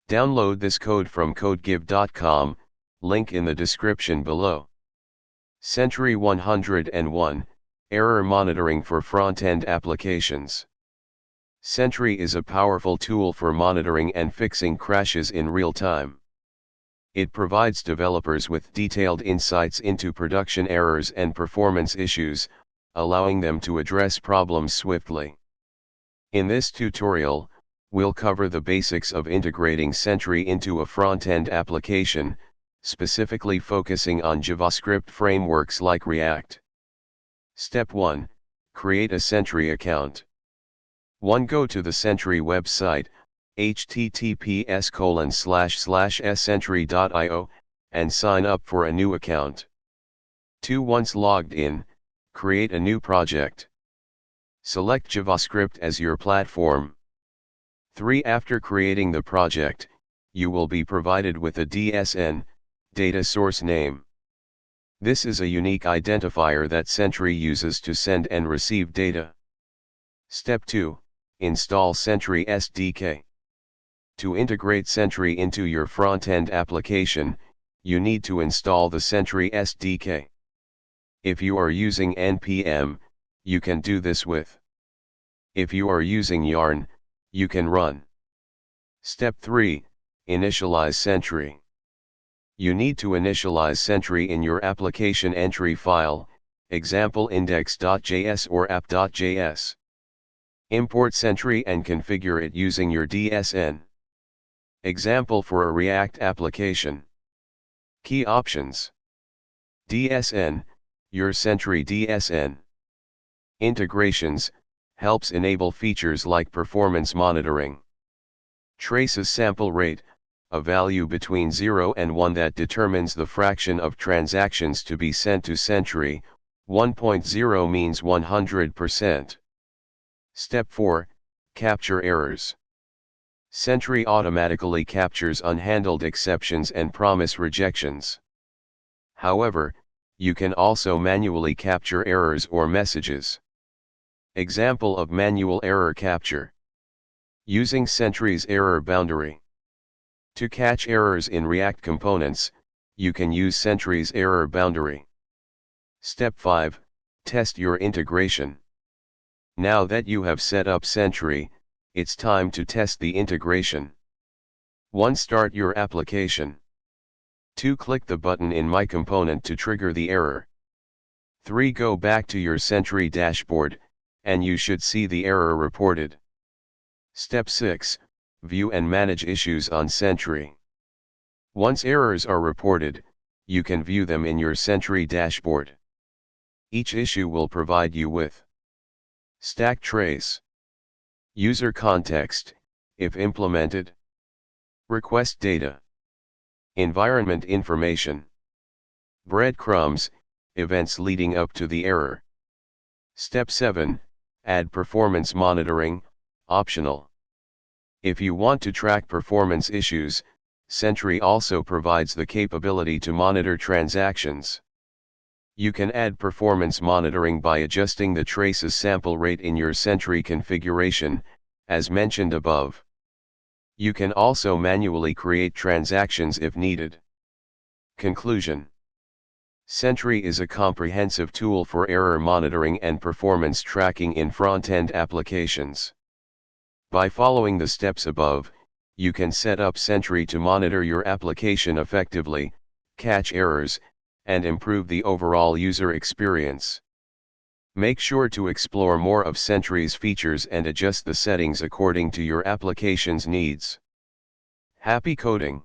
Download this code from codegive.com, link in the description below. Sentry 101, Error Monitoring for Front-End Applications. Sentry is a powerful tool for monitoring and fixing crashes in real time. It provides developers with detailed insights into production errors and performance issues, allowing them to address problems swiftly. In this tutorial, we'll cover the basics of integrating Sentry into a front-end application, specifically focusing on JavaScript frameworks like React. Step 1. Create a Sentry account. 1. Go to the Sentry website, https://sentry.io, and sign up for a new account. 2. Once logged in, create a new project. Select JavaScript as your platform. 3. After creating the project, you will be provided with a DSN, data source name. This is a unique identifier that Sentry uses to send and receive data. Step 2. Install Sentry SDK. To integrate Sentry into your front-end application, you need to install the Sentry SDK. If you are using NPM, you can do this with. If you are using Yarn, you can run. Step 3. Initialize Sentry. You need to initialize Sentry in your application entry file, example index.js or app.js. Import Sentry and configure it using your DSN. Example for a React application. Key options. DSN, your Sentry DSN. Integrations, helps enable features like performance monitoring. Traces sample rate, a value between 0 and 1 that determines the fraction of transactions to be sent to Sentry. 1.0 means 100%. Step 4. Capture errors. Sentry automatically captures unhandled exceptions and promise rejections. However, you can also manually capture errors or messages. Example of manual error capture. Using Sentry's error boundary. To catch errors in React components, you can use Sentry's error boundary. Step 5. Test your integration. Now that you have set up Sentry, it's time to test the integration. 1. Start your application. 2. Click the button in My Component to trigger the error. 3. Go back to your Sentry dashboard, and you should see the error reported. Step 6. View and manage issues on Sentry. Once errors are reported, you can view them in your Sentry dashboard. Each issue will provide you with stack trace, user context, if implemented, request data, environment information, breadcrumbs, events leading up to the error. Step 7. Add performance monitoring, optional. If you want to track performance issues, Sentry also provides the capability to monitor transactions. You can add performance monitoring by adjusting the traces sample rate in your Sentry configuration, as mentioned above. You can also manually create transactions if needed. Conclusion. Sentry is a comprehensive tool for error monitoring and performance tracking in front-end applications. By following the steps above, you can set up Sentry to monitor your application effectively, catch errors, and improve the overall user experience. Make sure to explore more of Sentry's features and adjust the settings according to your application's needs. Happy coding!